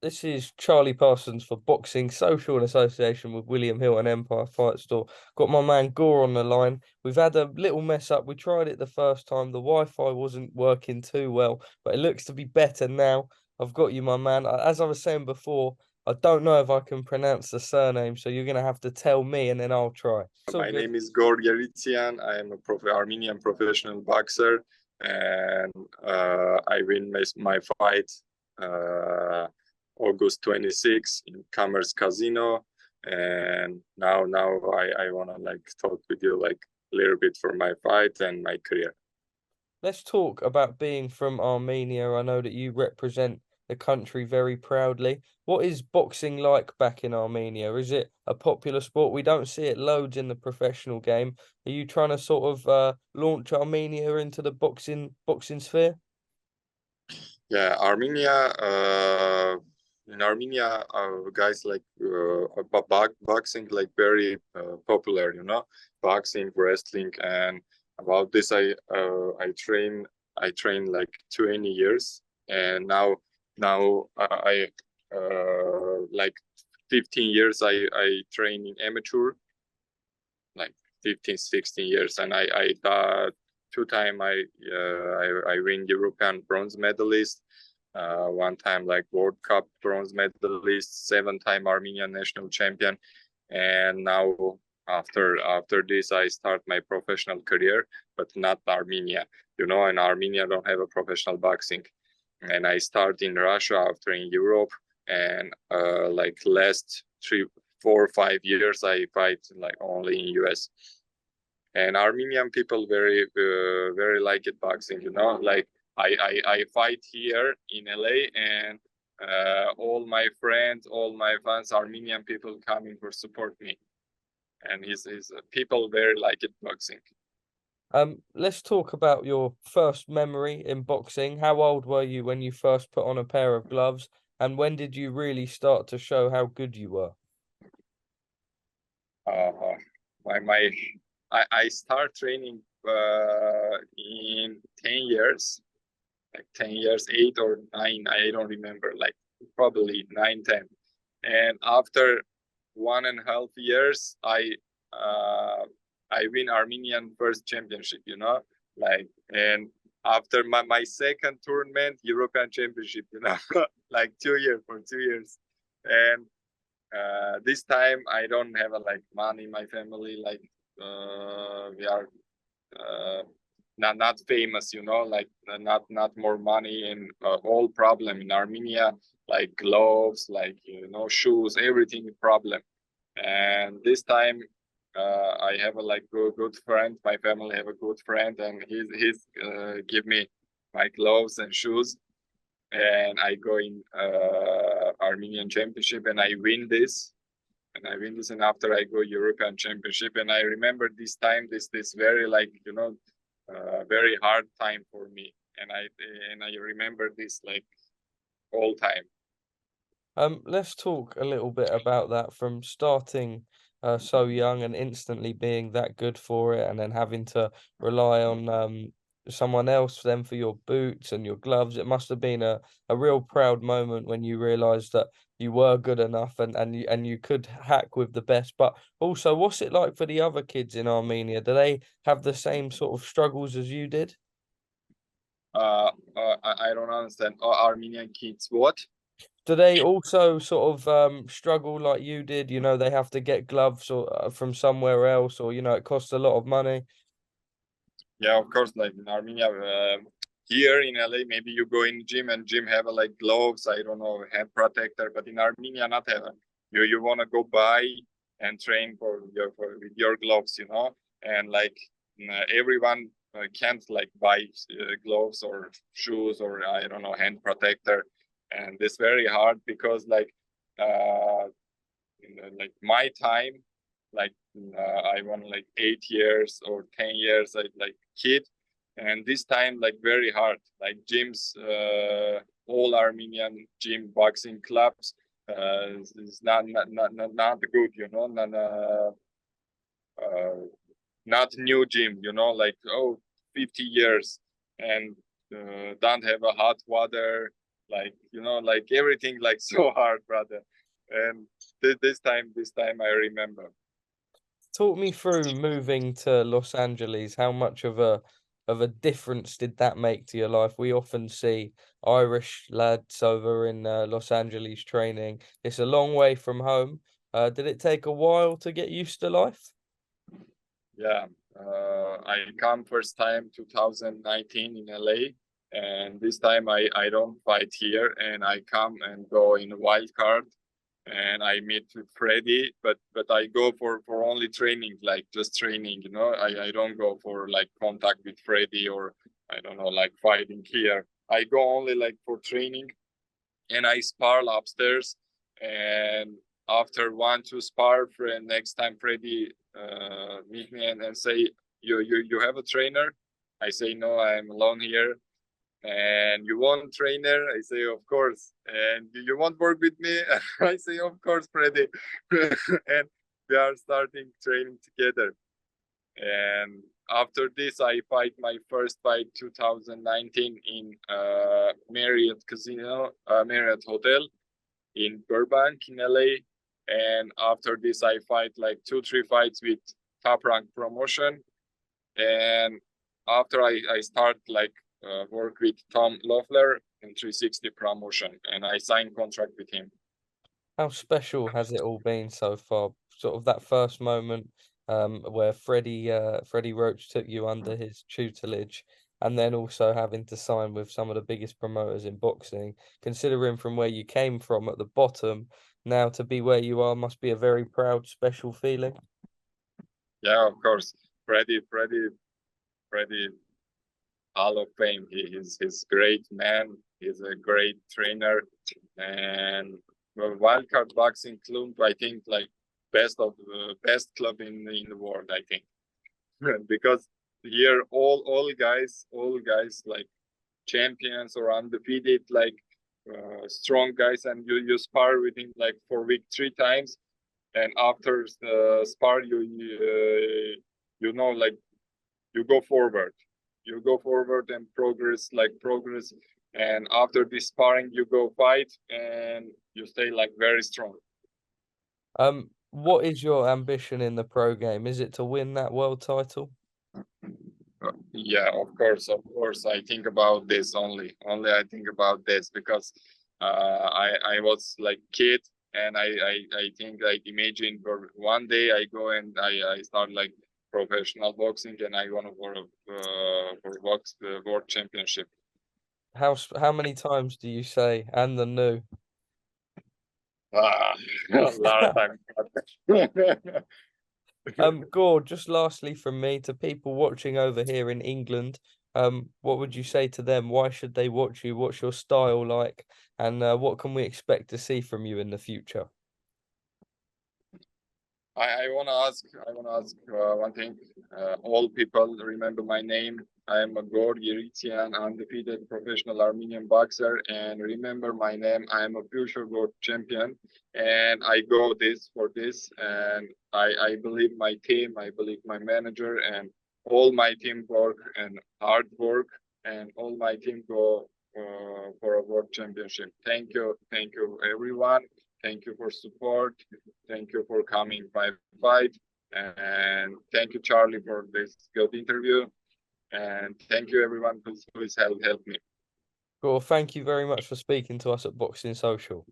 This is Charlie Parsons for Boxing Social in association with William Hill and Empire Fight Store. Got my man Gor on the line. We've had a little mess up. We tried it the first time. The Wi-Fi wasn't working too well, but it looks to be better now. I've got you, my man. As I was saying before, I don't know if I can pronounce the surname, so you're gonna have to tell me and then I'll try. It's all My good. name is Gor Yeritsyan. I am a Armenian professional boxer, and I win my fight August 26 in Commerce Casino. And now I wanna like talk with you like a little bit for my fight and my career. Let's talk about being from Armenia. I know that you represent the country very proudly. What is boxing like back in Armenia? Is it a popular sport? We don't see it loads in the professional game. Are you trying to sort of launch Armenia into the boxing sphere? Yeah, Armenia. In Armenia, guys like boxing like very popular. Boxing, wrestling, and about this, I train like 20 years, and now I like 15 years I train in amateur, like 15, 16 years, and I two time I win European bronze medalist, one time like World Cup bronze medalist, 7-time Armenian national champion, and now after this I start my professional career, but not Armenia. In Armenia don't have a professional boxing, and I start in Russia, after in Europe, and like last 3, 4, 5 years I fight like only in US. And Armenian people very like it boxing. Like I fight here in LA, and all my friends, all my fans, Armenian people coming for support me, and his people very like it boxing. Let's talk about your first memory in boxing. How old were you when you first put on a pair of gloves, and when did you really start to show how good you were? Uh, my I start training in 10 years, like 10 years, 8 or 9, I don't remember, like probably 9, 10. And after 1.5 years, I win Armenian first championship, like, and after my second tournament, European championship, like 2 years, for 2 years. And this time I don't have like money in my family, like we are uh, not famous, like not more money, and all problem in Armenia, like gloves, like shoes, everything problem. And this time I have a like good friend. My family have a good friend, and he's give me my gloves and shoes, and I go in Armenian championship, and I win this. And after I go European Championship, and I remember this time, this very like very hard time for me, and I remember this like all time. Let's talk a little bit about that from starting so young and instantly being that good for it, and then having to rely on someone else then for your boots and your gloves. It must have been a real proud moment when you realized that you were good enough and you could hack with the best. But also, what's it like for the other kids in Armenia? Do they have the same sort of struggles as you did? I don't understand. Armenian kids, what? Do they also sort of struggle like you did? They have to get gloves or from somewhere else, or it costs a lot of money. Yeah, of course. Like in Armenia, here in LA, maybe you go in gym and gym have like gloves. I don't know, hand protector, but in Armenia, not have. You wanna go buy and train with your gloves, and like everyone can't like buy gloves or shoes or I don't know, hand protector, and it's very hard because uh like my time, like I won like 8 years or 10 years, like kid, and this time like very hard, like gyms, all Armenian gym boxing clubs is not good, uh, not new gym, like 50 years, and don't have a hot water, like like everything like so hard, brother. And this time I remember. Talk me through moving to Los Angeles. How much of a difference did that make to your life? We often see Irish lads over in Los Angeles training. It's a long way from home. Did it take a while to get used to life? Yeah, I come first time 2019 in LA, and this time I don't fight here, and I come and go in wildcard, and I meet with Freddie, but I go for only training, like just training, I don't go for like contact with Freddie, or I don't know, like fighting here. I go only like for training, and I spar upstairs, and after 1-2 spar, next time Freddie meet me and say, you have a trainer? I say no, I'm alone here. And you want trainer? I say of course. And you want work with me? I say of course, Freddie. And we are starting training together. And after this, I fight my first fight 2019 in Marriott Casino, Marriott Hotel in Burbank in LA. And after this, I fight like 2-3 fights with Top Rank Promotion. And after I start like work with Tom Loeffler in 360 Promotion, and I signed contract with him. How special has it all been so far? Sort of that first moment where Freddie Roach took you under his tutelage, and then also having to sign with some of the biggest promoters in boxing. Considering from where you came from at the bottom, now to be where you are must be a very proud, special feeling. Yeah, of course. Freddie, Hall of Fame. He's great man. He's a great trainer, and Wildcard Boxing Club, I think, like best club in the world, I think. Because here all guys like champions or undefeated, like strong guys, and you spar with him like for week 3 times, and after the spar like you go forward, and progress, and after this sparring you go fight, and you stay like very strong. What is your ambition in the pro game? Is it to win that world title? Yeah, of course, I think about this only I think about this, because I was like kid, and I think, like, imagine for one day I go and I start like professional boxing, and I want to for box the world championship. How many times do you say "and the new"? A lot of time. Gor, just lastly from me, to people watching over here in England, what would you say to them? Why should they watch you? What's your style like? And what can we expect to see from you in the future? I want to ask one thing. All people remember my name. I am a Gor Yeritsyan, undefeated professional Armenian boxer, and remember my name. I am a future world champion, and I go this for this. And I believe my team. I believe my manager, and all my team work and hard work, and all my team go for a world championship. Thank you, everyone. Thank you for support. Thank you for coming my fight. And thank you, Charlie, for this good interview. And thank you, everyone who's helped me. Gor, thank you very much for speaking to us at Boxing Social.